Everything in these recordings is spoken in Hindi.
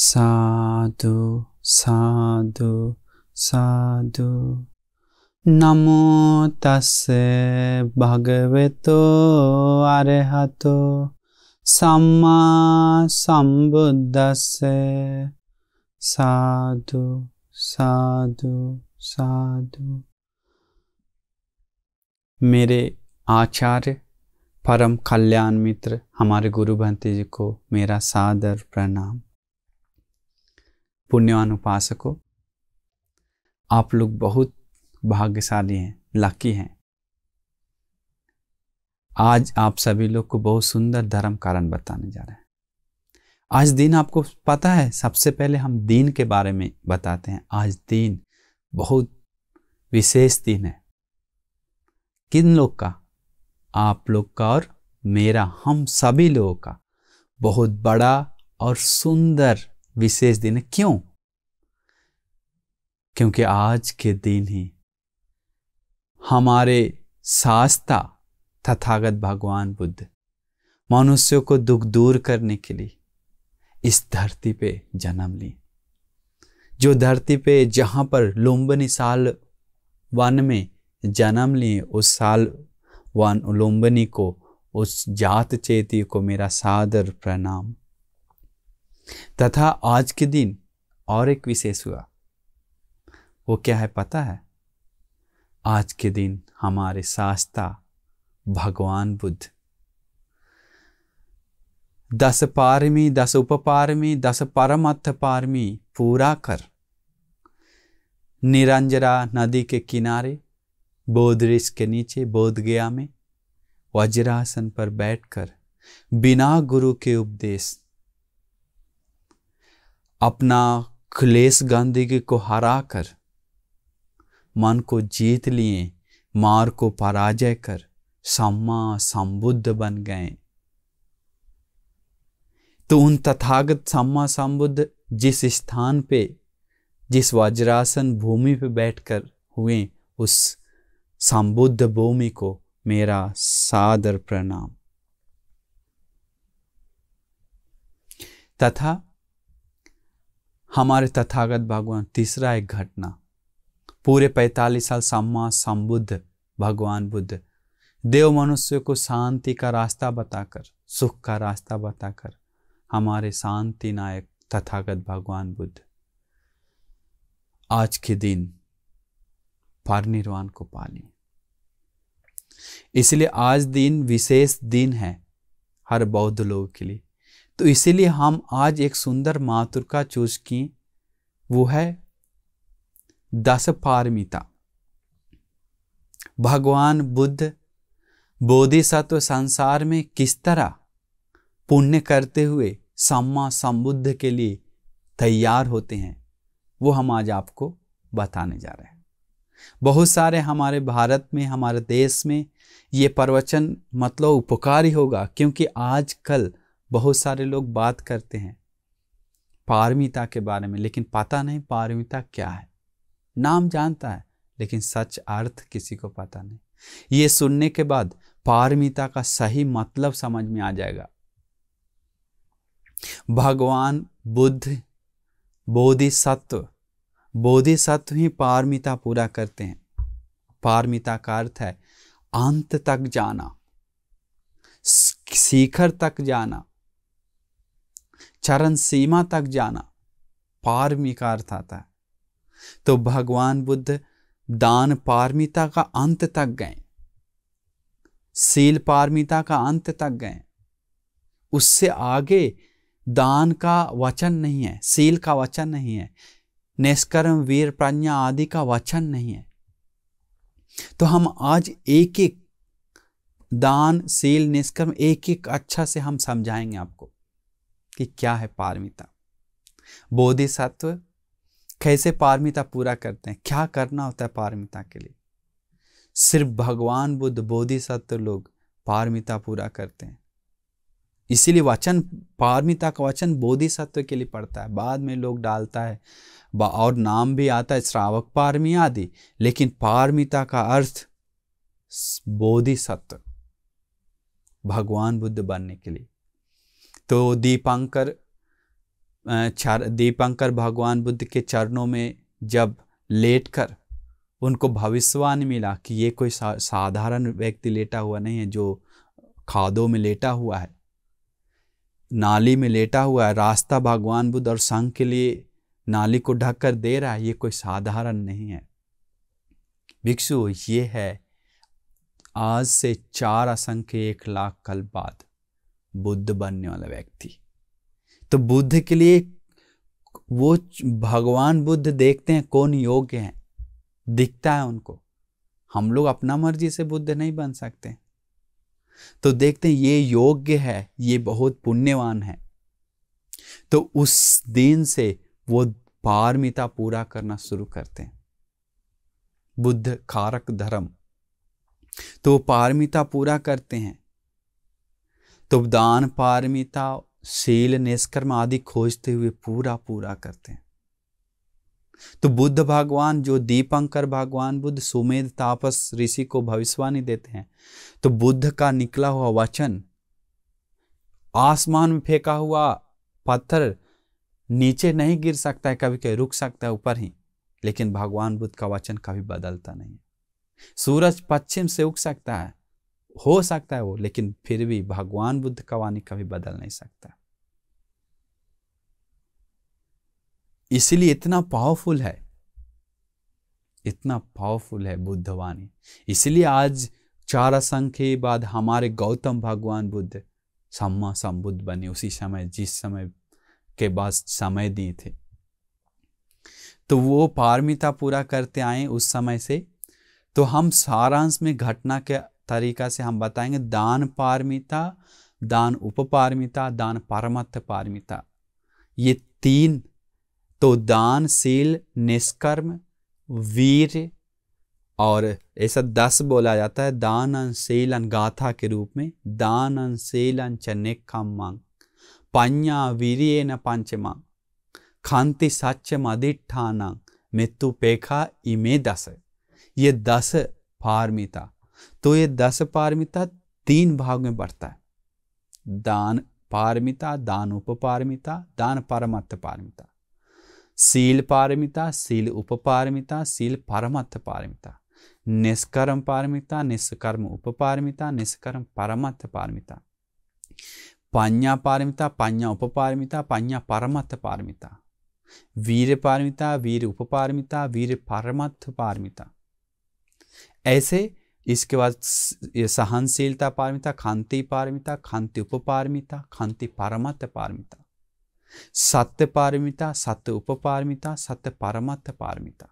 साधु साधु साधु। नमो तस्से भगवतो अरहतो सम्मा संबुद्दस्से। साधु साधु साधु। मेरे आचार्य परम कल्याण मित्र हमारे गुरु भंते जी को मेरा सादर प्रणाम। पुण्यवान उपासकों, आप लोग बहुत भाग्यशाली हैं, लकी हैं। आज आप सभी लोग को बहुत सुंदर धर्म कारण बताने जा रहे हैं। आज दिन आपको पता है, सबसे पहले हम दिन के बारे में बताते हैं। आज दिन बहुत विशेष दिन है। किन लोग का? आप लोग का और मेरा, हम सभी लोगों का बहुत बड़ा और सुंदर विशेष दिन है। क्यों? क्योंकि आज के दिन ही हमारे शास्ता तथागत भगवान बुद्ध मनुष्यों को दुख दूर करने के लिए इस धरती पे जन्म ली। जो धरती पे जहां पर लुम्बिनी साल वन में जन्म लिए, उस साल वन लुम्बिनी को, उस जात चेती को मेरा सादर प्रणाम। तथा आज के दिन और एक विशेष हुआ। वो क्या है पता है? आज के दिन हमारे शास्ता भगवान बुद्ध 10 पारमी, 10 उपपारमी, 10 परमर्थ पारमी पूरा कर निरंजरा नदी के किनारे बोध ऋषि के नीचे बोध गया में वज्रासन पर बैठकर बिना गुरु के उपदेश अपना क्लेश गंदगी को हराकर मन को जीत लिए, मार को पराजय कर सम्मा संबुद्ध बन गए। तो उन तथागत सम्मा संबुद्ध जिस स्थान पे, जिस वज्रासन भूमि पे बैठकर हुए, उस संबुद्ध भूमि को मेरा सादर प्रणाम। तथा हमारे तथागत भगवान, तीसरा एक घटना, पूरे 45 साल सम्मा संबुद्ध भगवान बुद्ध देव मनुष्य को शांति का रास्ता बताकर, सुख का रास्ता बताकर हमारे शांति नायक तथागत भगवान बुद्ध आज के दिन परिनिर्वाण को पा लिए। इसलिए आज दिन विशेष दिन है हर बौद्ध लोगों के लिए। तो इसीलिए हम आज एक सुंदर मातृका चूज की, वो है 10 पारमिता। भगवान बुद्ध बोधिसत्व संसार में किस तरह पुण्य करते हुए सम्मा संबुद्ध के लिए तैयार होते हैं, वो हम आज आपको बताने जा रहे हैं। बहुत सारे हमारे भारत में, हमारे देश में ये प्रवचन मतलब उपकारी होगा, क्योंकि आजकल बहुत सारे लोग बात करते हैं पारमिता के बारे में, लेकिन पता नहीं पारमिता क्या है। नाम जानता है लेकिन सच अर्थ किसी को पता नहीं। ये सुनने के बाद पारमिता का सही मतलब समझ में आ जाएगा। भगवान बुद्ध बोधिसत्व, बोधिसत्व ही पारमिता पूरा करते हैं। पारमिता का अर्थ है अंत तक जाना, शिखर तक जाना, चरण सीमा तक जाना, पारमी का अर्थ आता है। तो भगवान बुद्ध दान पारमिता का अंत तक गए, शील पारमिता का अंत तक गए। उससे आगे दान का वचन नहीं है, शील का वचन नहीं है, निष्कर्म वीर प्रज्ञा आदि का वचन नहीं है। तो हम आज एक एक दान, शील, निष्कर्म एक एक अच्छा से हम समझाएंगे आपको कि क्या है पारमिता। बोधिसत्व कैसे पारमिता पूरा करते हैं, क्या करना होता है पारमिता के लिए। सिर्फ भगवान बुद्ध बोधिसत्व लोग पारमिता पूरा करते हैं। इसीलिए वचन, पारमिता का वचन बोधिसत्व के लिए पड़ता है। बाद में लोग डालता है और नाम भी आता है श्रावक पारमी आदि, लेकिन पारमिता का अर्थ बोधिसत्व, भगवान बुद्ध बनने के लिए। तो दीपांकर दीपंकर भगवान बुद्ध के चरणों में जब लेटकर उनको भविष्यवाणी मिला कि ये कोई साधारण व्यक्ति लेटा हुआ नहीं है, जो खादों में लेटा हुआ है, नाली में लेटा हुआ है, रास्ता भगवान बुद्ध और संघ के लिए नाली को ढककर दे रहा है, ये कोई साधारण नहीं है। भिक्षु, ये है आज से 4 असंख्य 1 लाख कल बाद बुद्ध बनने वाला व्यक्ति। तो बुद्ध के लिए वो भगवान बुद्ध देखते हैं कौन योग्य है, दिखता है उनको। हम लोग अपना मर्जी से बुद्ध नहीं बन सकते, तो देखते हैं ये योग्य है, ये बहुत पुण्यवान है। तो उस दिन से वो पारमिता पूरा करना शुरू करते हैं, बुद्ध कारक धर्म। तो पारमिता पूरा करते हैं, तो दान पारमिता शील निष्कर्म आदि खोजते हुए पूरा करते हैं। तो बुद्ध भगवान, जो दीपंकर भगवान बुद्ध सुमेध तापस ऋषि को भविष्यवाणी देते हैं, तो बुद्ध का निकला हुआ वचन आसमान में फेंका हुआ पत्थर नीचे नहीं गिर सकता है, कभी कभी रुक सकता है ऊपर ही, लेकिन भगवान बुद्ध का वचन कभी बदलता नहीं है। सूरज पश्चिम से उग सकता है, हो सकता है वो, लेकिन फिर भी भगवान बुद्ध का वाणी कभी बदल नहीं सकता। इसलिए इतना पावरफुल है बुद्ध वाणी। इसलिए आज 4 असंख्य बाद हमारे गौतम भगवान बुद्ध सम्मा संबुद्ध बने, उसी समय जिस समय के बाद समय दिए थे। तो वो पारमिता पूरा करते आए उस समय से। तो हम सारांश में घटना के तरीका से हम बताएंगे दान पारमिता, दान उपपारमिता, दान परमत्थ पारमिता, ये 3। तो दान, शील, निष्कर्म, वीर, और ऐसा 10 बोला जाता है दान शीलन गाथा के रूप में। दान शीलन च नेक्खम्मं पඤ्ඤा वीर्येण पंचमं खान्ति सत्यम अधिष्ठानं मृत्युपेक्षा इमे 10। ये 10 पारमिता। तो ये 10 पारमिता 3 भाग में बढ़ता है, दान पारमिता, दान उपपारमिता, दान परमत्थ पारमिता। शील पारमिता, शील उपपारमिता, शील परमत्थ पारमिता। निष्कर्म पारमिता, निष्कर्म उपपारमिता, निष्कर्म परमत्थ पारमिता। पඤ्ඤा पारमिता, पඤ्ඤा उपपारमिता, पඤ्ඤा परमत्थ पारमिता। वीर पारमिता, वीर उपपारमिता, वीर परमत्थ पारमिता। ऐसे इसके बाद सहनशीलता पारमिता, खांति पारमिता, खांति उपपारमिता, खांति परमत्थ पारमिता। सत्य पारमिता, सत्य उपपारमिता, सत्य परमत्थ पारमिता।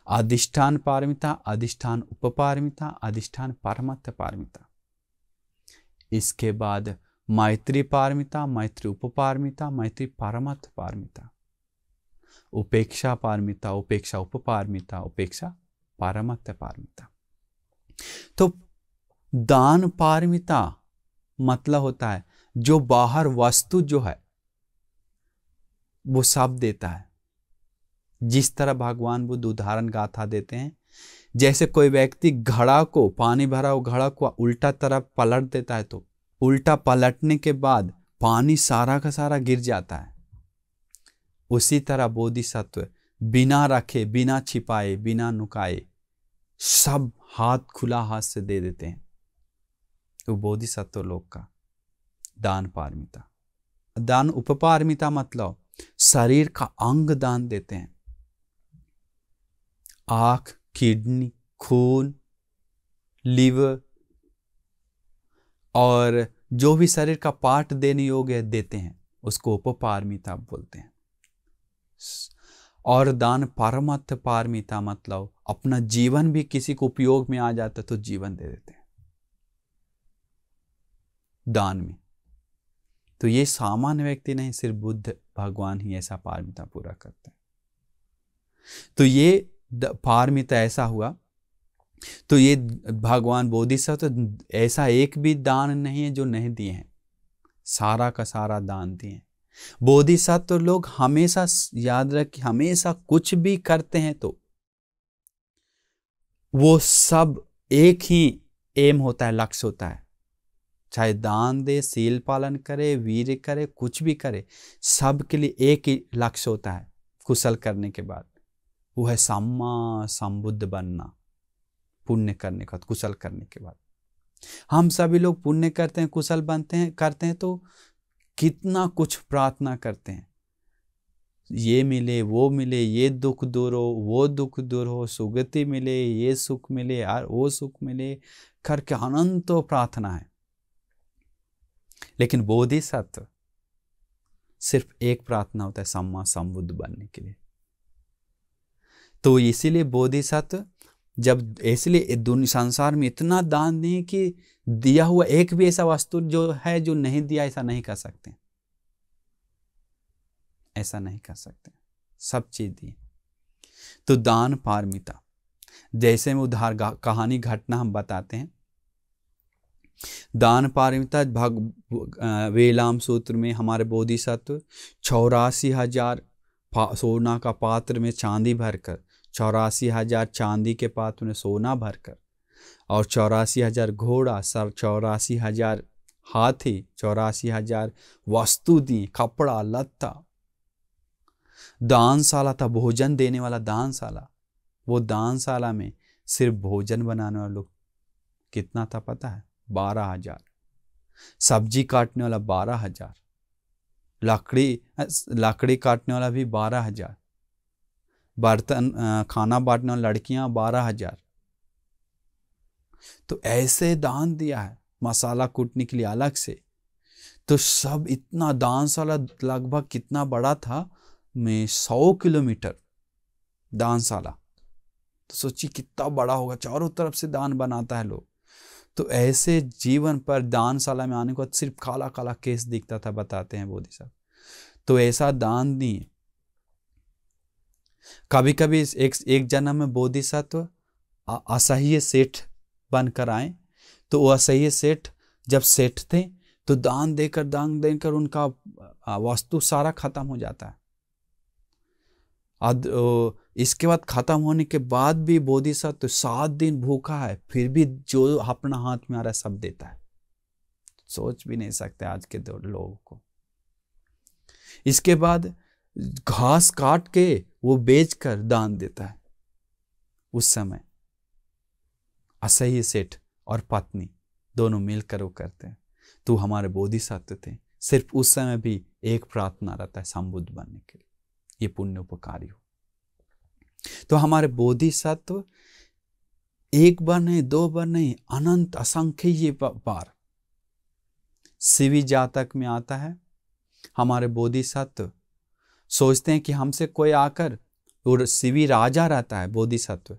अधिष्ठान पारमिता, अधिष्ठान उपपारमिता, अधिष्ठान परमत्थ पारमिता। इसके बाद मैत्री पारमिता, मैत्री उपपारमिता, मैत्री परमत्थ पारमिता। उपेक्षा पारमिता, उपेक्षा उपपारमिता, उपेक्षा परमत्थ पारमिता। तो दान पारमिता मतलब होता है जो बाहर वस्तु जो है वो सब देता है। जिस तरह भगवान बुद्ध उदाहरण गाथा देते हैं, जैसे कोई व्यक्ति घड़ा को, पानी भरा हुआ घड़ा को उल्टा तरफ पलट देता है, तो उल्टा पलटने के बाद पानी सारा का सारा गिर जाता है। उसी तरह बोधिसत्व बिना रखे, बिना छिपाए, बिना नुकाए सब हाथ खुला हाथ से दे देते हैं। तो बोधिसत्व लोग का दान पारमिता। दान उपपारमिता मतलब शरीर का अंग दान देते हैं, आंख, किडनी, खून, लीवर और जो भी शरीर का पार्ट देने योग्य देते हैं, उसको उपपारमिता बोलते हैं। और दान परमत्थ पारमिता मतलब अपना जीवन भी किसी को उपयोग में आ जाता तो जीवन दे देते हैं दान में। तो ये सामान्य व्यक्ति नहीं, सिर्फ बुद्ध भगवान ही ऐसा पारमिता पूरा करते हैं। तो ये पारमिता ऐसा हुआ। तो ये भगवान बोधिसत्व ऐसा एक भी दान नहीं है जो नहीं दिए हैं, सारा का सारा दान दिए हैं। बोधिसत्व लोग हमेशा याद रख, हमेशा कुछ भी करते हैं तो वो सब एक ही एम होता है, लक्ष्य होता है, चाहे दान दे, सील पालन करे, वीर्य करे, कुछ भी करे, सब के लिए एक ही लक्ष्य होता है कुशल करने के बाद, वो है सम्मा संबुद्ध बनना। पुण्य करने का, कुशल करने के बाद हम सभी लोग पुण्य करते हैं, कुशल बनते हैं, करते हैं तो कितना कुछ प्रार्थना करते हैं, ये मिले, वो मिले, ये दुख दूर हो, वो दुख दूर हो, सुगति मिले, ये सुख मिले, और वो सुख मिले, करके अनंत प्रार्थना है। लेकिन बोधिसत्व सिर्फ एक प्रार्थना होता है, सम्मा संबुद्ध बनने के लिए। तो इसीलिए बोधिसत्व जब, इसलिए दुनिया संसार में इतना दान दें कि दिया हुआ एक भी ऐसा वस्तु जो है जो नहीं दिया, ऐसा नहीं कर सकते, ऐसा नहीं कर सकते, सब चीज दी। तो दान पारमिता, जैसे में उदाहरण कहानी घटना हम बताते हैं, दान पारमिता वेलाम सूत्र में हमारे बोधिसत्व 84,000 सोना का पात्र में चांदी भरकर, 84,000 चांदी के पात्र में सोना भरकर, और 84,000 घोड़ा, 84,000 हाथी, 84,000 वस्तु दी, कपड़ा लत्ता। दानशाला था, भोजन देने वाला दानशाला। वो दानशाला में सिर्फ भोजन बनाने वाले लोग कितना था पता है? 12,000। सब्जी काटने वाला 12,000, लकड़ी काटने वाला भी 12,000, बर्तन खाना बांटने वाली लड़कियां 12,000। तो ऐसे दान दिया है, मसाला कूटने के लिए अलग से। तो सब इतना दानशाला लगभग कितना बड़ा था, में 100 किलोमीटर दानशाला। तो सोचिए कितना बड़ा होगा, चारों तरफ से दान बनाता है लोग। तो ऐसे जीवन पर दानशाला में आने को सिर्फ काला काला केस दिखता था, बताते हैं बोधिसत्व। तो ऐसा दान दिए। कभी कभी एक जन्म में बोधिसत्व असह्य सेठ बनकर आए। तो वो असह्य सेठ जब सेठ थे तो दान देकर उनका वस्तु सारा खत्म हो जाता है। इसके बाद खत्म होने के बाद भी बोधिसत्व 7 दिन भूखा है, फिर भी जो अपना हाथ में आ रहा है सब देता है। सोच भी नहीं सकते आज के दो लोगों को। इसके बाद घास काट के वो बेचकर दान देता है। उस समय असह्य सेठ और पत्नी दोनों मिलकर वो करते हैं। तो हमारे बोधिसत्व थे, सिर्फ उस समय भी एक प्रार्थना रहता है, संबुद्ध बनने के लिए, ये पुण्य उपकारी हो। तो हमारे बोधिसत्व एक बार नहीं, 2 बार नहीं, अनंत असंख्य ये बार शिवी जातक में आता है। हमारे बोधिसत्व सोचते हैं कि हमसे कोई आकर, और शिवी राजा रहता है बोधिसत्व,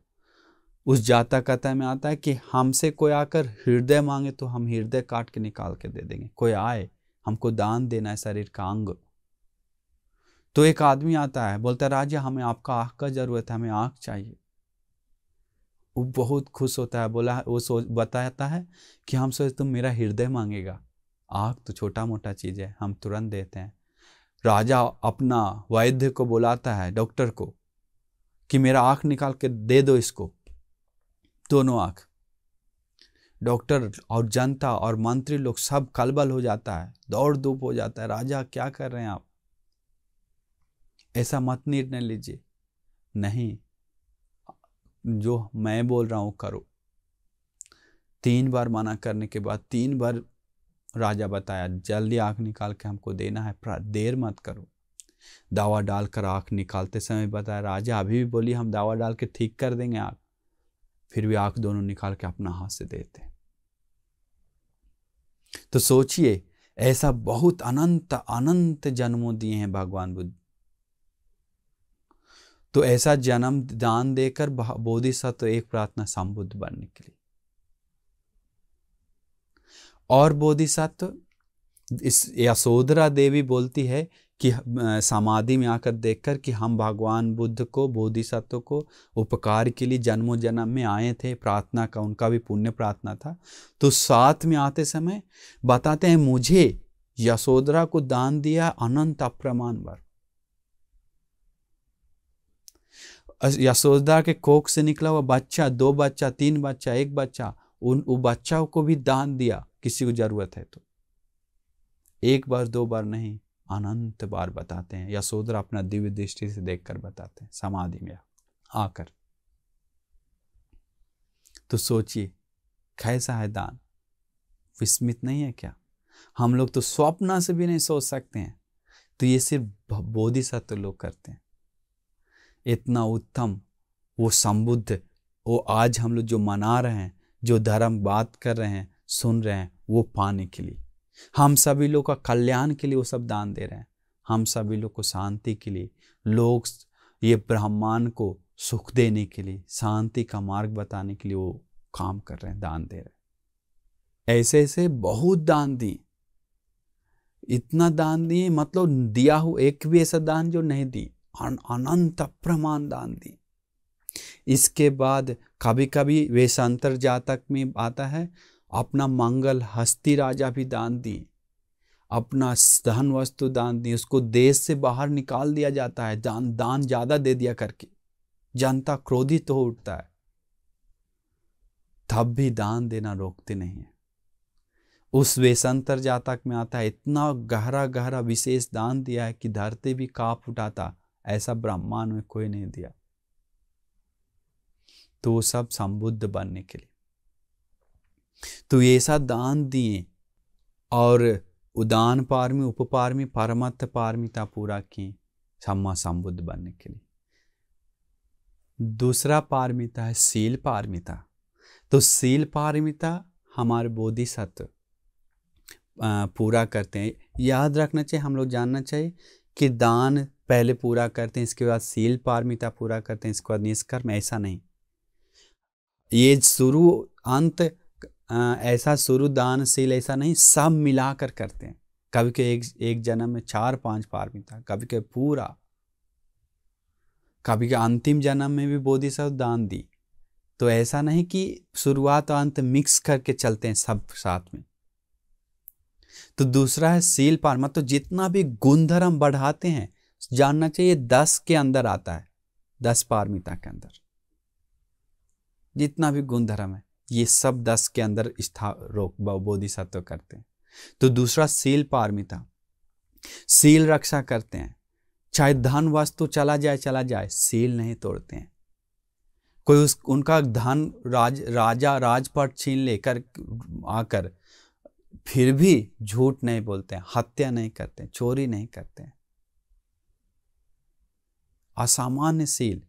उस जातकता में आता है कि हमसे कोई आकर हृदय मांगे तो हम हृदय काट के निकाल के दे देंगे। कोई आए हमको दान देना है शरीर का अंग, तो एक आदमी आता है, बोलता है राजा हमें आपका आँख का जरूरत है, हमें आँख चाहिए। वो बहुत खुश होता है, बोला वो बताता है कि हम सोच तुम मेरा हृदय मांगेगा, आँख तो छोटा मोटा चीज़ है, हम तुरंत देते हैं। राजा अपना वैद्य को बुलाता है, डॉक्टर को, कि मेरा आँख निकाल के दे दो इसको, दोनों आँख। डॉक्टर और जनता और मंत्री लोग सब कलबल हो जाता है, दौड़ धूप हो जाता है। राजा क्या कर रहे हैं आप, ऐसा मत निर्णय लीजिए, नहीं जो मैं बोल रहा हूं करो। 3 बार मना करने के बाद 3 बार राजा बताया जल्दी आंख निकाल के हमको देना है, देर मत करो। दावा डालकर आंख निकालते समय बताया राजा अभी भी बोलिए, हम दावा डाल के ठीक कर देंगे आंख। फिर भी आंख दोनों निकाल के अपना हाथ से देते। तो सोचिए ऐसा बहुत अनंत अनंत जन्मों दिए हैं भगवान बुद्ध। तो ऐसा जन्म दान देकर बोधिसत्व एक प्रार्थना संबुद्ध बनने के लिए। और बोधिसत्व इस यशोधरा देवी बोलती है कि समाधि में आकर देखकर कि हम भगवान बुद्ध को, बोधिसत्व को उपकार के लिए जन्मों जन्म में आए थे, प्रार्थना का उनका भी पुण्य प्रार्थना था। तो साथ में आते समय बताते हैं मुझे यशोधरा को दान दिया अनंत अप्रमाण बार। यशोदा के कोख से निकला हुआ बच्चा, 2 बच्चा, 3 बच्चा, 1 बच्चा, वो बच्चाओं को भी दान दिया, किसी को जरूरत है तो। एक बार दो बार नहीं, अनंत बार बताते हैं। यशोधरा अपना दिव्य दृष्टि से देखकर बताते हैं समाधि में आकर। तो सोचिए कैसा है दान, विस्मित नहीं है क्या? हम लोग तो स्वप्न से भी नहीं सोच सकते हैं, तो ये सिर्फ बोधिसत्व लोग करते हैं। इतना उत्तम वो संबुद्ध, वो आज हम लोग जो मना रहे हैं, जो धर्म बात कर रहे हैं, सुन रहे हैं, वो पाने के लिए, हम सभी लोग का कल्याण के लिए वो सब दान दे रहे हैं। हम सभी लोग को शांति के लिए, लोग ये ब्रह्मांड को सुख देने के लिए, शांति का मार्ग बताने के लिए वो काम कर रहे हैं, दान दे रहे हैं। ऐसे ऐसे बहुत दान दिए, इतना दान दिए, मतलब दिया हो एक भी ऐसा दान जो नहीं दी, अनंत अप्रमाण दान दी। इसके बाद कभी कभी वेशांतर जातक में आता है, अपना मंगल हस्ती राजा भी दान दिए, अपना धन वस्तु दान दिए, उसको देश से बाहर निकाल दिया जाता है दान ज्यादा दे दिया करके। जनता क्रोधित हो उठता है, तब भी दान देना रोकते नहीं है। उस वेशांतर जातक में आता है, इतना गहरा गहरा विशेष दान दिया है कि धरती भी कांप उठाता, ऐसा ब्रह्मांड में कोई नहीं दिया। तो वो सब संबुद्ध बनने के लिए तो ऐसा दान दिए, और उदान पारमी, उपपारमी, परमत्थ पारमिता पूरा की सम्मा संबुद्ध बनने के लिए। दूसरा पारमिता है शील पारमिता। तो शील पारमिता हमारे बोधिसत्व पूरा करते हैं। याद रखना चाहिए, हम लोग जानना चाहिए कि दान पहले पूरा करते हैं, इसके बाद शील पारमिता पूरा करते हैं, इसके बाद निष्कर्म। ऐसा नहीं, ये शुरू अंत ऐसा शुरू दान शील ऐसा नहीं, सब मिलाकर करते हैं। कभी के एक जन्म में 4-5 पारमिता, कभी के पूरा, कभी के अंतिम जन्म में भी बोधिसत्व दान दी। तो ऐसा नहीं कि शुरुआत और अंत मिक्स करके चलते हैं सब साथ में। तो दूसरा है शील पार, मतलब जितना भी गुणधर्म बढ़ाते हैं, जानना चाहिए 10 के अंदर आता है, 10 पारमिता के अंदर जितना भी गुणधर्म है, ये सब 10 के अंदर बोधिसत्व करते हैं। तो दूसरा शील पारमिता, शील रक्षा करते हैं, चाहे धन वस्तु चला जाए, शील नहीं तोड़ते हैं। कोई उनका धन राजा राजपट छीन लेकर आकर फिर भी झूठ नहीं बोलते हैं, हत्या नहीं करते हैं, चोरी नहीं करते हैं। असामान्य शील।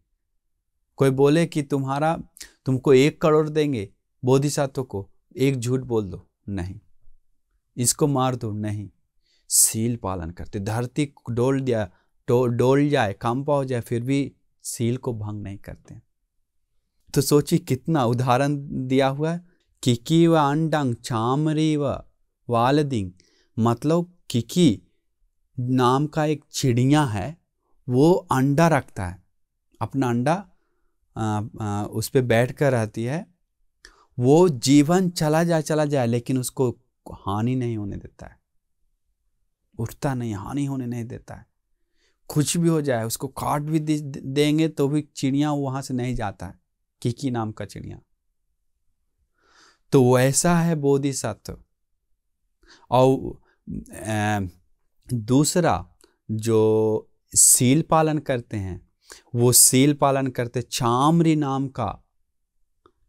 कोई बोले कि तुमको 1 करोड़ देंगे, बोधिसत्व को एक झूठ बोल दो, नहीं। इसको मार दो, नहीं। शील पालन करते, धरती डोल जाए, कंपा हो जाए, फिर भी शील को भंग नहीं करते। तो सोचिए कितना उदाहरण दिया हुआ है। किकी व अंडंग चामरी व वालदिंग, मतलब किकी नाम का एक चिड़िया है, वो अंडा रखता है, अपना अंडा उस पे बैठ कर रहती है। वो जीवन चला जाए लेकिन उसको हानि नहीं होने देता है, उठता नहीं, हानि होने नहीं देता है। कुछ भी हो जाए, उसको काट भी देंगे तो भी चिड़िया वहां से नहीं जाता है, किकी नाम का चिड़िया। तो वैसा है बोधिसत्व। और दूसरा जो शील पालन करते हैं, वो शील पालन करते, चामरी नाम का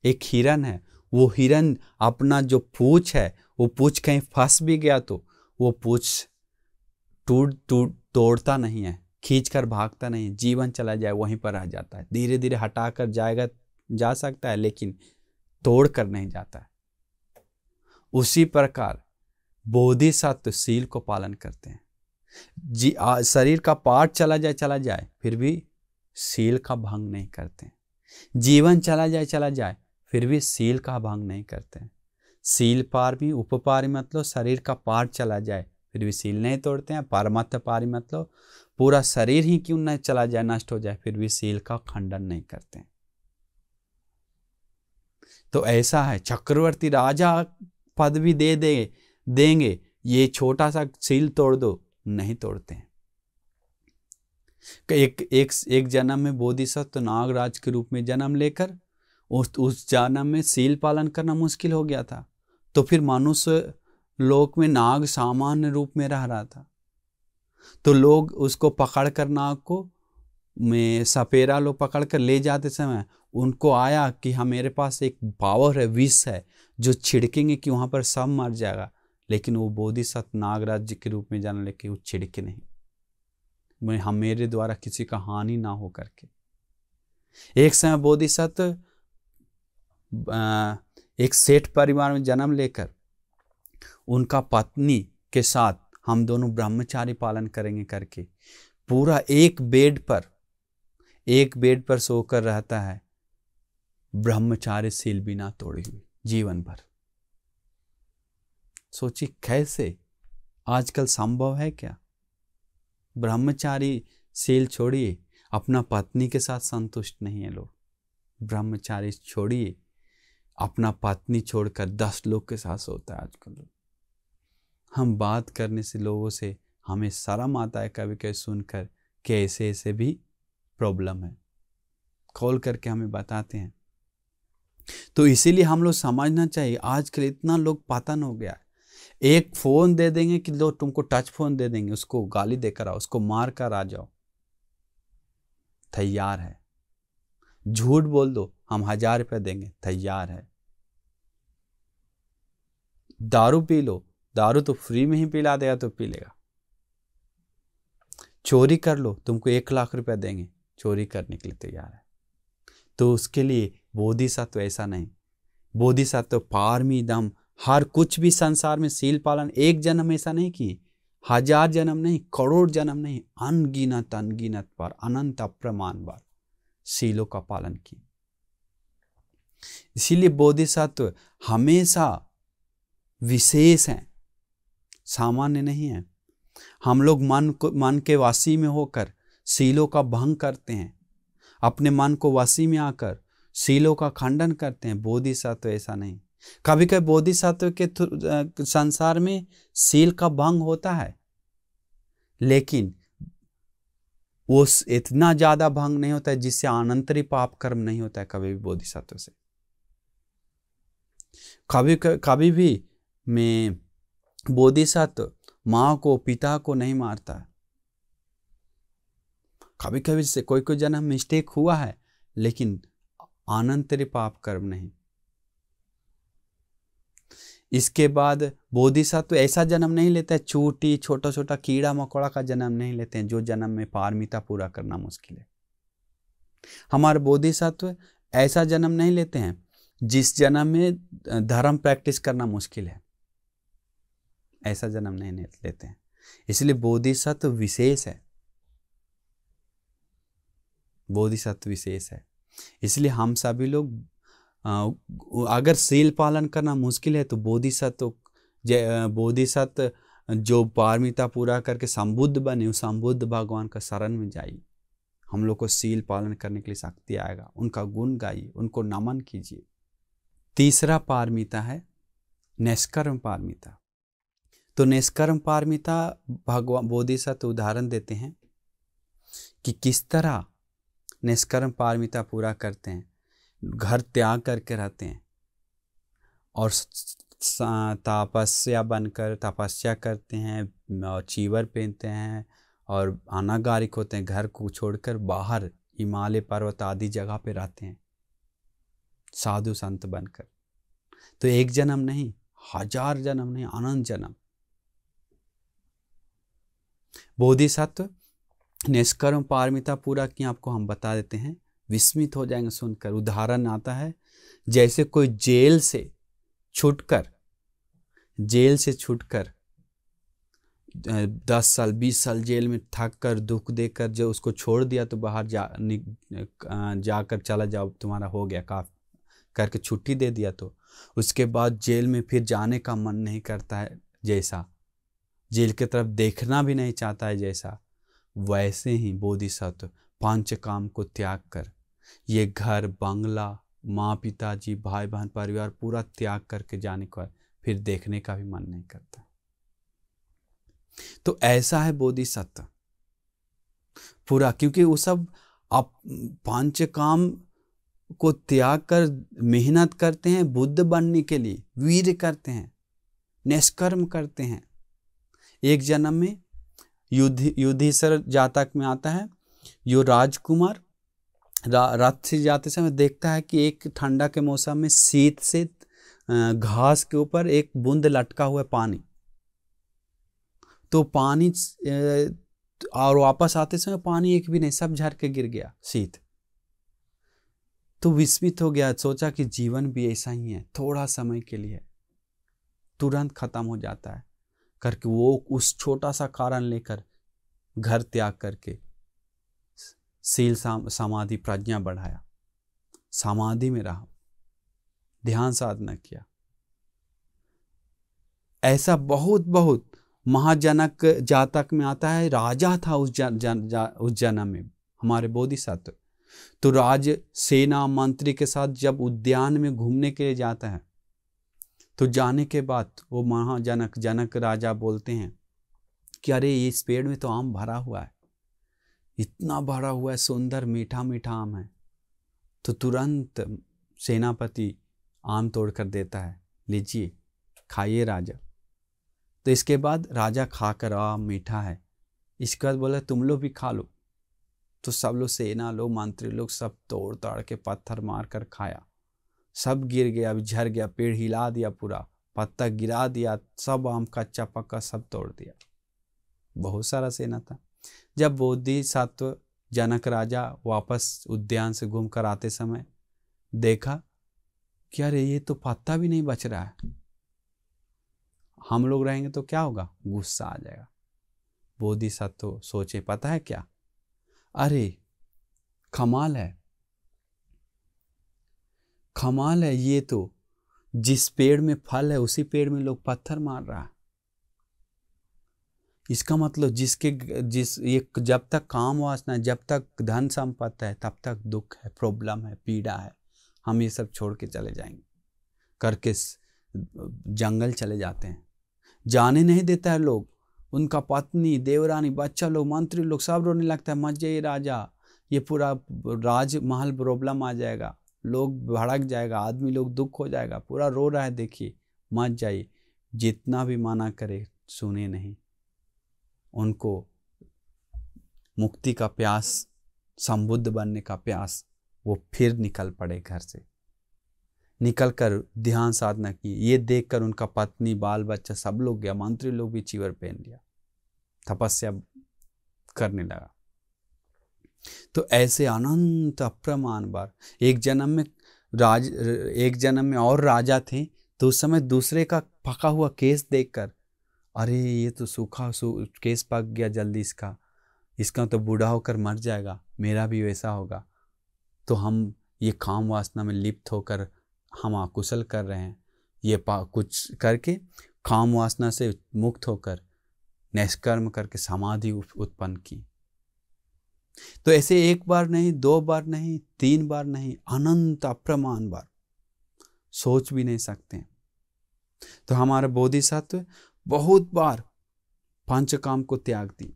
एक हिरन है। वो हिरन अपना जो पूंछ है, वो पूंछ कहीं फंस भी गया तो वो पूंछ तोड़ता नहीं है, खींच कर भागता नहीं, जीवन चला जाए वहीं पर रह जाता है। धीरे धीरे हटा कर जा सकता है, लेकिन तोड़ कर नहीं जाता है। उसी प्रकार बोधिसत्व शील को पालन करते हैं। शरीर का पार्ट चला जाए फिर भी शील का भंग नहीं करते। जीवन चला जाए फिर भी शील का भंग नहीं करते। शील पारमी, उपपारमी मतलब शरीर का पार्ट चला जाए फिर भी शील नहीं तोड़ते हैं। परमत्थ पारमी मतलब पूरा शरीर ही क्यों न चला जाए, नष्ट हो जाए, फिर भी शील का खंडन नहीं करते। तो ऐसा है, चक्रवर्ती राजा पद भी देंगे, ये छोटा सा शील तोड़ दो, नहीं तोड़ते हैं। एक जन्म में बोधिसत्व नागराज के रूप में जन्म लेकर उस जन्म में सील पालन करना मुश्किल हो गया था, तो फिर मनुष्य लोक में नाग सामान्य रूप में रह रहा था। तो लोग उसको पकड़ कर, नाग को में सपेरा लोग पकड़ कर ले जाते समय उनको आया कि हाँ मेरे पास एक पावर है, विष है, जो छिड़केंगे कि वहाँ पर सब मर जाएगा। लेकिन वो बोधिसत्व नागराज के रूप में जान लेके वो छिड़के नहीं, हम मेरे द्वारा किसी का हानि ना हो करके। एक समय बोधिसत्व एक सेठ परिवार में जन्म लेकर उनका पत्नी के साथ हम दोनों ब्रह्मचारी पालन करेंगे करके पूरा एक बेड पर सोकर रहता है, ब्रह्मचारी सील बिना तोड़े हुए जीवन भर। सोचिए कैसे आजकल संभव है क्या? ब्रह्मचारी सील छोड़िए, अपना पत्नी के साथ संतुष्ट नहीं है लोग। ब्रह्मचारी छोड़िए, अपना पत्नी छोड़कर 10 लोग के साथ सोता है आजकल लोग। हम बात करने से लोगों से हमें शर्म आता है कभी कभी सुनकर कि ऐसे ऐसे भी प्रॉब्लम है, कॉल करके हमें बताते हैं। तो इसीलिए हम लोग समझना चाहिए, आजकल इतना लोग पतन हो गया है। एक फोन दे देंगे कि लो तुमको टच फोन दे देंगे, उसको गाली देकर आओ, उसको मार कर आ जाओ, तैयार है। झूठ बोल दो, हम 1000 रुपये देंगे, तैयार है। दारू पी लो, दारू तो फ्री में ही पिला देगा तो पी लेगा। चोरी कर लो, तुमको 1 लाख रुपया देंगे, चोरी करने के लिए तैयार है। तो उसके लिए बोधिसत्व ऐसा नहीं। बोधिसत्व पारमी दम, हर कुछ भी संसार में सील पालन एक जन्म ऐसा नहीं किए, 1000 जन्म नहीं, करोड़ जन्म नहीं, अनगिनत बार, अनंत अप्रमाण बार सीलों का पालन किए। इसीलिए बोधिसत्व हमेशा विशेष हैं, सामान्य नहीं है। हम लोग मन के वासी में होकर सीलों का भंग करते हैं, अपने मन को वासी में आकर सीलों का खंडन करते हैं। बोधिसत्व ऐसा नहीं। कभी कभी बोधिसत्व के संसार में सील का भंग होता है, लेकिन वो इतना ज्यादा भंग नहीं होता है जिससे अनंतरी पाप कर्म नहीं होता है कभी भी बोधिसत्व से। कभी भी में बोधिसत्व माँ को पिता को नहीं मारता है। कभी कभी से कोई जन्म मिस्टेक हुआ है, लेकिन अनंतरी पाप कर्म नहीं। इसके बाद बोधिसत्व ऐसा जन्म नहीं लेता है, चूटी छोटा छोटा कीड़ा मकोड़ा का जन्म नहीं लेते हैं जो जन्म में पारमिता पूरा करना मुश्किल है। हमारे बोधिसत्व ऐसा जन्म नहीं लेते हैं जिस जन्म में धर्म प्रैक्टिस करना मुश्किल है, ऐसा जन्म नहीं लेते हैं। इसलिए बोधिसत्व विशेष है, बोधिसत्व विशेष है। इसलिए हम सभी लोग अगर सील पालन करना मुश्किल है तो बोधिसत्व जो पारमिता पूरा करके संबुद्ध बने, उस संबुद्ध भगवान का शरण में जाइए। हम लोग को सील पालन करने के लिए शक्ति आएगा। उनका गुण गाइए, उनको नमन कीजिए। तीसरा पारमिता है निष्कर्म पारमिता। तो निष्कर्म पारमिता भगवान बोधिसत्व उदाहरण देते हैं कि किस तरह निष्कर्म पारमिता पूरा करते हैं। घर त्याग करके रहते हैं और तपस्या बनकर तपस्या करते हैं, और चीवर पहनते हैं और अनागारिक होते हैं। घर को छोड़कर बाहर हिमालय पर्वत आदि जगह पे रहते हैं साधु संत बनकर। तो एक जन्म नहीं, 1000 जन्म नहीं, अनंत जन्म। बोधिसत्व निष्कर्म पारमिता पूरा किया, आपको हम बता देते हैं, विस्मित हो जाएंगे सुनकर। उदाहरण आता है, जैसे कोई जेल से छूटकर 10 साल 20 साल जेल में थक कर दुख देकर जो उसको छोड़ दिया तो बाहर जाकर चला जाओ, तुम्हारा हो गया काफ करके छुट्टी दे दिया, तो उसके बाद जेल में फिर जाने का मन नहीं करता है, जैसा जेल की तरफ देखना भी नहीं चाहता है, जैसा वैसे ही बोधिसत्व 5 काम को त्याग कर, ये घर बंगला माँ पिताजी भाई बहन परिवार पूरा त्याग करके जाने को फिर देखने का भी मन नहीं करता। तो ऐसा है बोधिसत्व पूरा, क्योंकि वो सब आप 5 काम को त्याग कर मेहनत करते हैं बुद्ध बनने के लिए, वीर करते हैं, निष्कर्म करते हैं। एक जन्म में युधिष्ठिर जातक में आता है, यो राजकुमार रथ से जाते समय देखता है कि एक ठंडा के मौसम में शीत से घास के ऊपर एक बूंद लटका हुआ है पानी। तो पानी और वापस आते समय पानी एक भी नहीं, सब झर के गिर गया शीत। तो विस्मित हो गया, सोचा कि जीवन भी ऐसा ही है, थोड़ा समय के लिए तुरंत खत्म हो जाता है करके वो उस छोटा सा कारण लेकर घर त्याग करके शील समाधि प्रज्ञा बढ़ाया, समाधि में रहा, ध्यान साधना किया। ऐसा बहुत महाजनक जातक में आता है, राजा था उस जन्म में हमारे बोधिसत्व। तो राज सेना मंत्री के साथ जब उद्यान में घूमने के लिए जाता है, तो जाने के बाद वो जनक राजा बोलते हैं कि अरे इस पेड़ में तो आम भरा हुआ है, इतना भरा हुआ है, सुंदर मीठा मीठा आम है। तो तुरंत सेनापति आम तोड़कर देता है, लीजिए खाइए राजा। तो इसके बाद राजा खाकर आम मीठा है, इसके बाद बोला तुम लोग भी खा लो। तो सब लोग, सेना लोग, मंत्री लोग सब तोड़ ताड़ के पत्थर मार कर खाया, सब गिर गया, झड़ गया, पेड़ हिला दिया, पूरा पत्ता गिरा दिया, सब आम कच्चा पक्का सब तोड़ दिया। बहुत सारा सेना था। जब बोधिसत्व जनक राजा वापस उद्यान से घूम कर आते समय देखा कि अरे ये तो पत्ता भी नहीं बच रहा है, हम लोग रहेंगे तो क्या होगा, गुस्सा आ जाएगा। बोधिसत्व सोचे पता है क्या, अरे कमाल है, ये तो जिस पेड़ में फल है उसी पेड़ में लोग पत्थर मार रहा है। इसका मतलब ये जब तक काम वासना है, जब तक धन संपत्ति है, तब तक दुख है, प्रॉब्लम है, पीड़ा है, हम ये सब छोड़ के चले जाएंगे करके जंगल चले जाते हैं। जाने नहीं देता है लोग, उनका पत्नी, देवरानी, बच्चा लोग, मंत्री लोग सब रोने लगता है, मत जाइए राजा, ये पूरा राजमहल प्रॉब्लम आ जाएगा, लोग भड़क जाएगा, आदमी लोग दुख हो जाएगा, पूरा रो रहा है, देखिए मत जाइए। जितना भी मना करे सुने नहीं, उनको मुक्ति का प्यास, संबुद्ध बनने का प्यास, वो फिर निकल पड़े घर से, निकल कर ध्यान साधना की। ये देखकर उनका पत्नी, बाल बच्चा सब लोग गया, मंत्री लोग भी चीवर पहन लिया, तपस्या करने लगा। तो ऐसे अनंत अप्रमाण बार एक जन्म में और राजा थे। तो उस समय दूसरे का पका हुआ केस देखकर, अरे ये तो सूखा केस पक गया जल्दी, इसका तो बूढ़ा होकर मर जाएगा, मेरा भी वैसा होगा। तो हम ये काम वासना में लिप्त होकर हम अकुशल कर रहे हैं, ये कुछ करके काम वासना से मुक्त होकर निष्कर्म करके समाधि उत्पन्न की। तो ऐसे एक बार नहीं, दो बार नहीं, तीन बार नहीं, अनंत अप्रमाण बार, सोच भी नहीं सकते। तो हमारे बोधिसत्व बहुत बार पंचकाम को त्याग दी।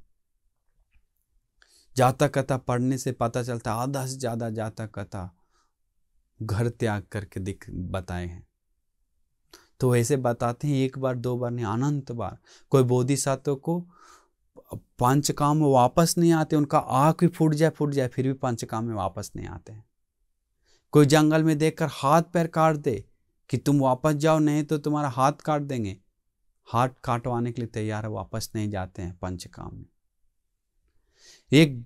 जातक कथा पढ़ने से पता चलता आधा से ज्यादा जातक कथा घर त्याग करके बताए हैं। तो ऐसे बताते हैं, एक बार दो बार नहीं, अनंत बार। कोई बोधिसत्व को पंचकाम में वापस नहीं आते, उनका आँख भी फूट जाए फिर भी पंचकाम में वापस नहीं आते हैं। कोई जंगल में देखकर हाथ पैर काट दे कि तुम वापस जाओ, नहीं तो तुम्हारा हाथ काट देंगे, हाथ काटवाने के लिए तैयार है, वापस नहीं जाते हैं पंचकाम में। एक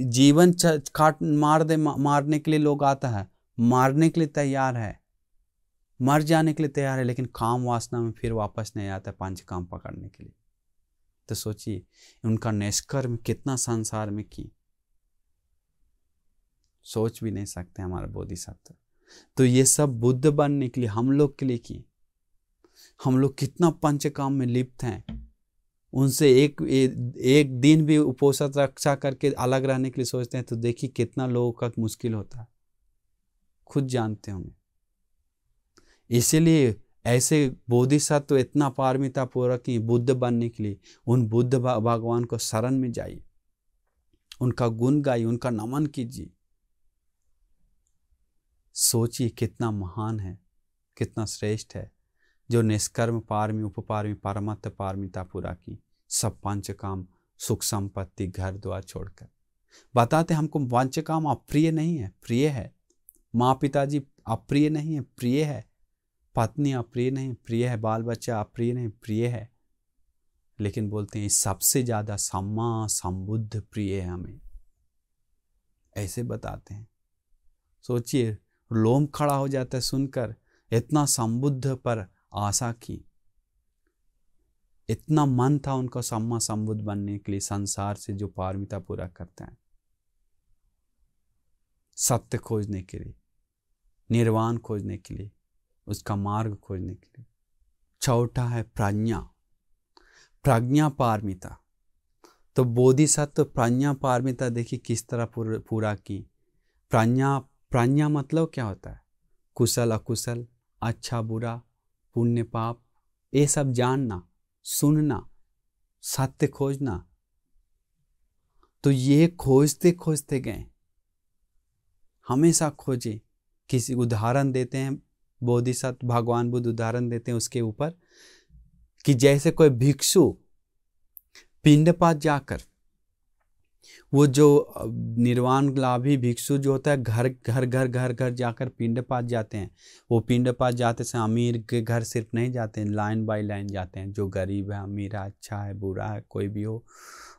जीवन काट मारने के लिए लोग आता है, मारने के लिए तैयार है, मर जाने के लिए तैयार है, लेकिन काम वासना में फिर वापस नहीं आता पंचकाम पकड़ने के लिए। तो सोचिए उनका निष्कर्म कितना संसार में की, सोच भी नहीं सकते हमारा बोधिसत्व। तो ये सब बुद्ध बनने के लिए हम लोग के लिए की। हम लोग कितना पंचकाम में लिप्त हैं, उनसे एक दिन भी उपोषण रक्षा करके अलग रहने के लिए सोचते हैं। तो देखिए कितना लोगों का मुश्किल होता है, खुद जानते होंगे। इसीलिए ऐसे बोधिसत्व इतना पारमिता पूर्वक कि बुद्ध बनने के लिए उन बुद्ध भगवान को शरण में जाइए, उनका गुण गाइए, उनका नमन कीजिए। सोचिए कितना महान है, कितना श्रेष्ठ है, जो निष्कर्म पारमी उपपारमी परमत्त पारमिता पूरा की, सब पंचकाम सुख संपत्ति घर द्वार छोड़कर। बताते हमको पंचकाम अप्रिय नहीं है, प्रिय है। माँ पिताजी अप्रिय नहीं है, प्रिय है। पत्नी अप्रिय नहीं, प्रिय है। बाल बच्चा अप्रिय नहीं, प्रिय है। लेकिन बोलते हैं सबसे ज्यादा सम्मा संबुद्ध प्रिय है हमें, ऐसे बताते हैं। सोचिए, लोम खड़ा हो जाता है सुनकर, इतना संबुद्ध पर आशा की, इतना मन था उनका सम्मा संबुद्ध बनने के लिए, संसार से जो पारमिता पूरा करता है, सत्य खोजने के लिए, निर्वाण खोजने के लिए, उसका मार्ग खोजने के लिए। चौथा है प्रज्ञा, प्रज्ञा पारमिता। तो बोधिसत्व प्रज्ञा पारमिता देखिए किस तरह पूरा की। प्रज्ञा मतलब क्या होता है? कुशल अकुशल, अच्छा बुरा, पुण्य पाप, ये सब जानना, सुनना, सत्य खोजना। तो ये खोजते खोजते गए, हमेशा खोजे। किसी उदाहरण देते हैं बोधिसत्व, भगवान बुद्ध उदाहरण देते हैं उसके ऊपर कि जैसे कोई भिक्षु पिंडपात जाकर, वो जो निर्वाण लाभी भिक्षु जो होता है घर जाकर पिंडपात जाते हैं। वो पिंडपात जाते से अमीर के घर सिर्फ नहीं जाते हैं, लाइन बाय लाइन जाते हैं। जो गरीब है, अमीर है, अच्छा है, बुरा है, कोई भी हो,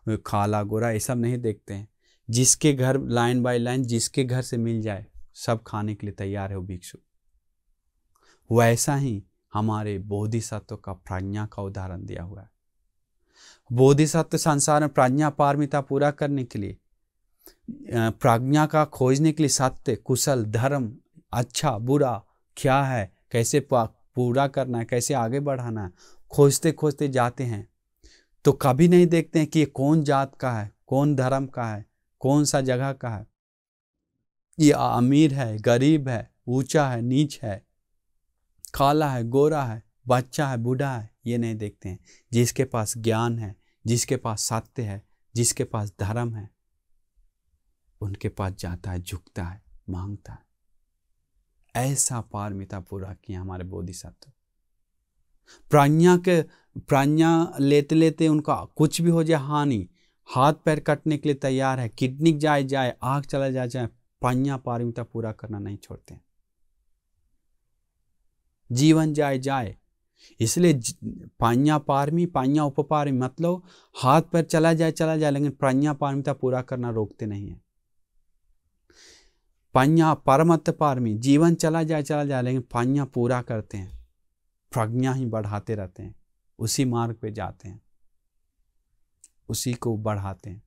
काला गोरा, ये सब नहीं देखते हैं। जिसके घर लाइन बाय लाइन, जिसके घर से मिल जाए सब खाने के लिए तैयार है वो भिक्षु। वैसा ही हमारे बोधिसत्व का प्रज्ञा का उदाहरण दिया हुआ है। बोधिसत्व संसार में प्रज्ञा पारमिता पूरा करने के लिए, प्रज्ञा का खोजने के लिए सत्य कुशल धर्म, अच्छा बुरा क्या है, कैसे पूरा करना है, कैसे आगे बढ़ाना है, खोजते खोजते जाते हैं। तो कभी नहीं देखते हैं कि ये कौन जात का है, कौन धर्म का है, कौन सा जगह का है, ये अमीर है, गरीब है, ऊंचा है, नीच है, काला है, गोरा है, बच्चा है, बूढ़ा है, ये नहीं देखते हैं। जिसके पास ज्ञान है, जिसके पास सत्य है, जिसके पास धर्म है, उनके पास जाता है, झुकता है, मांगता है। ऐसा पारमिता पूरा किया हमारे बोधिसत्व। प्रज्ञा लेते लेते उनका कुछ भी हो जाए हानि, हाथ पैर कटने के लिए तैयार है, किडनी जाए, आग चला जाए, प्रज्ञा पारमिता पूरा करना नहीं छोड़ते। जीवन जाए, इसलिए प्रज्ञा पारमी, प्रज्ञा उपपारमी मतलब हाथ पैर चला जाए, लेकिन प्रज्ञा पारमिता पूरा करना रोकते नहीं है। प्रज्ञा परमत्त पारमी, जीवन चला जाए, लेकिन प्रज्ञा पूरा करते हैं, प्रज्ञा ही बढ़ाते रहते हैं, उसी मार्ग पे जाते हैं, उसी को बढ़ाते हैं।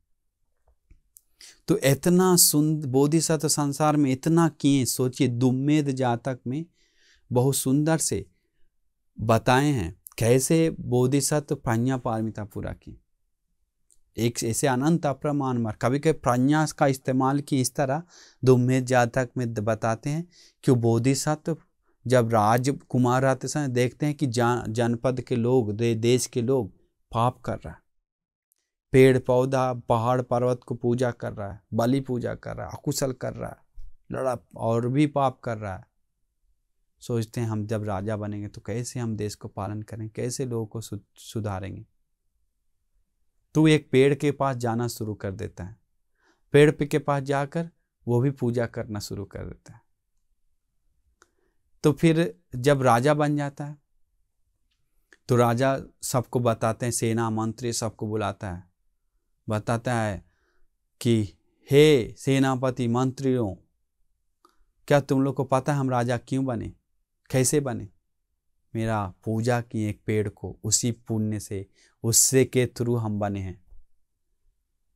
तो इतना सुंदर बोधिसत्व संसार में इतना किए। सोचिए, दुम्मेद जातक में बहुत सुंदर से बताए हैं कैसे बोधिसत्व प्रज्ञा पारमिता पूरा की। एक ऐसे अनंत अप्रमाण मार्ग, कभी कभी प्रज्ञा का इस्तेमाल की इस तरह दुम्मेद जातक में बताते हैं कि बोधिसत्व जब राजकुमार रहते समय देखते हैं कि जनपद के लोग, देश के लोग पाप कर रहा है, पेड़ पौधा पहाड़ पर्वत को पूजा कर रहा है, बलि पूजा कर रहा है, अकुशल कर रहा है, लड़ा और भी पाप कर रहा है। सोचते हैं हम जब राजा बनेंगे तो कैसे हम देश को पालन करेंगे, कैसे लोगों को सुधारेंगे। तो एक पेड़ के पास जाना शुरू कर देता है, पेड़ के पास जाकर वो भी पूजा करना शुरू कर देता है। तो फिर जब राजा बन जाता है तो राजा सबको बताते हैं, सेना मंत्री सबको बुलाता है, बताता है कि हे सेनापति मंत्रियों, क्या तुम लोग को पता है हम राजा क्यों बने, कैसे बने? मेरा पूजा की एक पेड़ को, उसी पुण्य से, उससे के थ्रू हम बने हैं।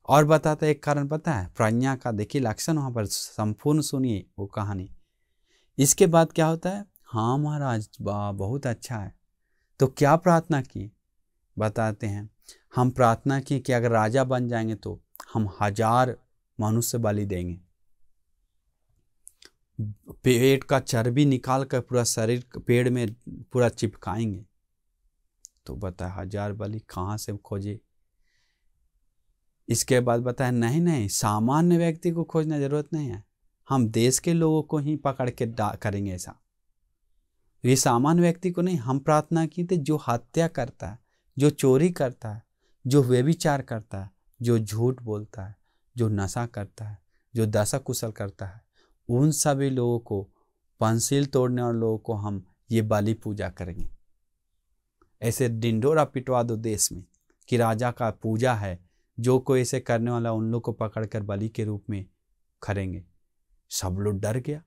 और बताता है एक कारण पता है प्रज्ञा का, देखिए लक्षण वहां पर संपूर्ण सुनिए वो कहानी। इसके बाद क्या होता है, हाँ महाराज वाह बहुत अच्छा है। तो क्या प्रार्थना की बताते हैं, हम प्रार्थना की कि अगर राजा बन जाएंगे तो हम 1000 मनुष्य बलि देंगे, पेट का चर्बी निकाल कर पूरा शरीर पेड़ में पूरा चिपकाएंगे। तो बताया 1000 बलि कहाँ से खोजे? इसके बाद बताया नहीं सामान्य व्यक्ति को खोजना जरूरत नहीं है, हम देश के लोगों को ही पकड़ के करेंगे ऐसा। ये सामान्य व्यक्ति को नहीं, हम प्रार्थना की थी जो हत्या करता है, जो चोरी करता है, जो व्यभिचार करता है, जो झूठ बोलता है, जो नशा करता है, जो दशा कुशल करता है, उन सभी लोगों को, पंसील तोड़ने वाले लोगों को हम ये बलि पूजा करेंगे। ऐसे डिंडोरा पिटवा दो देश में कि राजा का पूजा है, जो कोई ऐसे करने वाला उन लोग को पकड़कर बलि के रूप में करेंगे। सब लोग डर गया,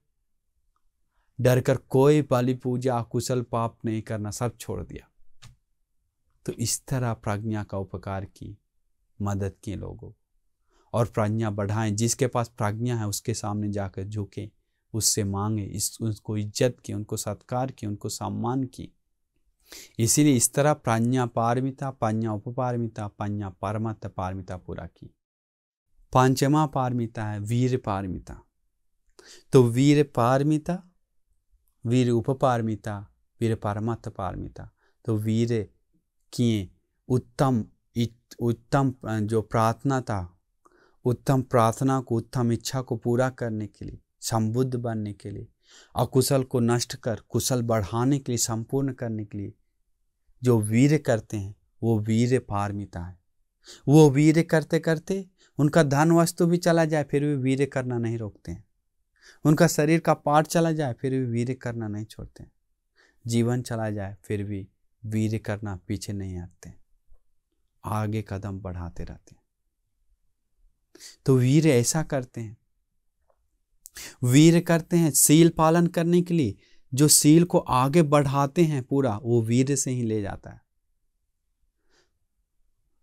डर कर कोई बलि पूजा कुशल पाप नहीं करना, सब छोड़ दिया। तो इस तरह प्रज्ञा का उपकार की, मदद की लोगों, और प्रज्ञा बढ़ाएं। जिसके पास प्रज्ञा है उसके सामने जाकर झुके, उससे मांगे, उसको इज्जत की, उनको सत्कार की, उनको सम्मान की। इसीलिए इस तरह प्रज्ञा पारमिता, प्रज्ञा उपपारमिता, प्रज्ञा परमत पारमिता पूरा की। पांचवा पारमिता है वीर पारमिता। तो वीर पारमिता, वीर उपपारमिता, वीर परमत पारमिता। तो वीर किए उत्तम जो प्रार्थना था, उत्तम प्रार्थना को, उत्तम इच्छा को पूरा करने के लिए, संबुद्ध बनने के लिए, अकुशल को नष्ट कर कुशल बढ़ाने के लिए, संपूर्ण करने के लिए जो वीर करते हैं वो वीर पारमिता है। वो वीर करते करते उनका धन वस्तु भी चला जाए फिर भी वीर करना नहीं रोकते हैं। उनका शरीर का पार्ट चला जाए फिर भी वीर करना नहीं छोड़ते हैं। जीवन चला जाए फिर भी वीर करना पीछे नहीं हटते, आगे कदम बढ़ाते रहते हैं। तो वीर ऐसा करते हैं, वीर करते हैं सील पालन करने के लिए। जो सील को आगे बढ़ाते हैं पूरा, वो वीर से ही ले जाता है।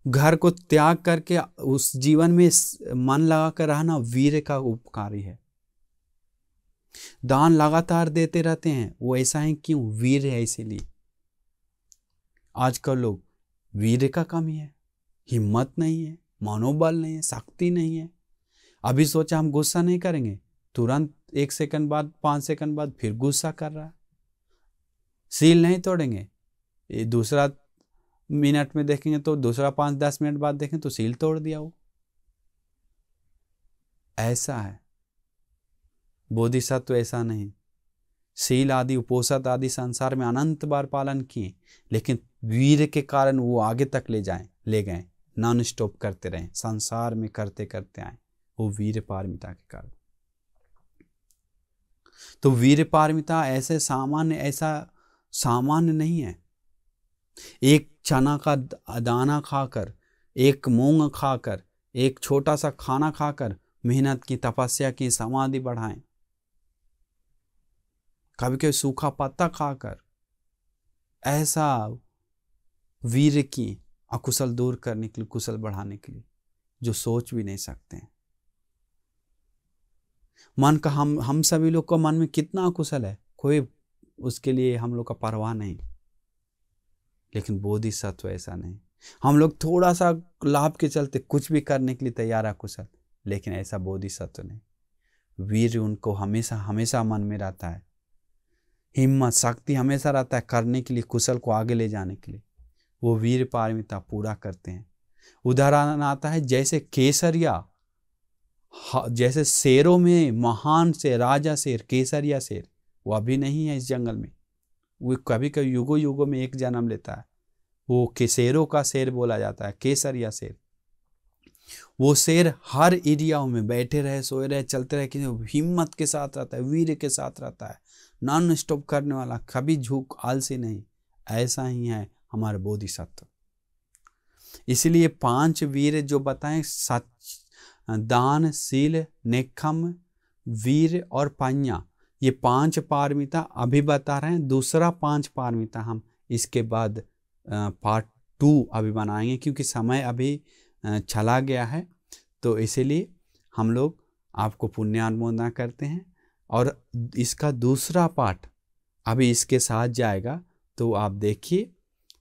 घर को त्याग करके उस जीवन में मन लगाकर रहना वीर का उपकारी है। दान लगातार देते रहते हैं, वो ऐसा है क्यों? वीर है इसीलिए। आजकल लोग वीर का कमी है, हिम्मत नहीं है, मनोबल नहीं है, शक्ति नहीं है। अभी सोचा हम गुस्सा नहीं करेंगे, तुरंत 1 सेकंड बाद, 5 सेकंड बाद फिर गुस्सा कर रहा है। सील नहीं तोड़ेंगे, ये दूसरा मिनट में देखेंगे तो दूसरा 5-10 मिनट बाद देखें तो सील तोड़ दिया वो। ऐसा है बोधिसत्व, ऐसा नहीं। सील आदि उपोषद आदि संसार में अनंत बार पालन किए, लेकिन वीर के कारण वो आगे तक ले गए, नॉन स्टॉप करते रहे, संसार में करते करते आए, वो वीर पारमिता के कारण। तो वीर पारमिता ऐसा सामान्य नहीं है। एक चना का दाना खाकर, एक मूंग खाकर, एक छोटा सा खाना खाकर मेहनत की, तपस्या की, समाधि बढ़ाएं। कभी कभी सूखा पत्ता खाकर ऐसा वीर की, अकुशल दूर करने के लिए, कुशल बढ़ाने के लिए, जो सोच भी नहीं सकते हैं। मन का हम सभी लोग का मन में कितना अकुशल है, कोई उसके लिए हम लोग का परवाह नहीं। लेकिन बोधिसत्व ऐसा नहीं। हम लोग थोड़ा सा लाभ के चलते कुछ भी करने के लिए तैयार है कुशल, लेकिन ऐसा बोधिसत्व नहीं। वीर उनको हमेशा हमेशा मन में रहता है, हिम्मत शक्ति हमेशा रहता है करने के लिए, कुशल को आगे ले जाने के लिए। वो वीर पारमिता पूरा करते हैं। उदाहरण आता है जैसे केसरिया, जैसे शेरों में महान से राजा शेर, केसरिया शेर, वो अभी नहीं है इस जंगल में, वो कभी कभी युगों युगों में एक जन्म लेता है। वो शेरों का शेर बोला जाता है, केसरिया शेर। वो शेर हर एरियाओं में बैठे रहे, सोए रहे, चलते रहे, कि हिम्मत के साथ रहता है, वीर के साथ रहता है, नॉन स्टॉप करने वाला, कभी झुक आलसी नहीं। ऐसा ही है हमारे बोधिसत्व। इसलिए 5 वीर जो बताएं, सच, दान, शील, नेक्खम, वीर और प्रज्ञा, ये 5 पारमिता अभी बता रहे हैं। दूसरा 5 पारमिता हम इसके बाद पार्ट 2 अभी बनाएंगे, क्योंकि समय अभी चला गया है। तो इसीलिए हम लोग आपको पुण्यानुमोदना करते हैं, और इसका दूसरा पार्ट अभी इसके साथ जाएगा, तो आप देखिए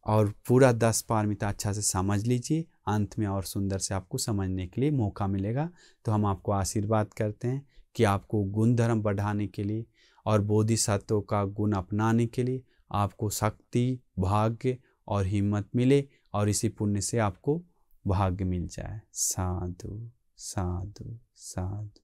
और पूरा 10 पारमिता अच्छा से समझ लीजिए। अंत में और सुंदर से आपको समझने के लिए मौका मिलेगा। तो हम आपको आशीर्वाद करते हैं कि आपको गुण धर्म बढ़ाने के लिए और बोधिसत्व का गुण अपनाने के लिए आपको शक्ति, भाग्य और हिम्मत मिले, और इसी पुण्य से आपको भाग्य मिल जाए। साधु साधु साधु।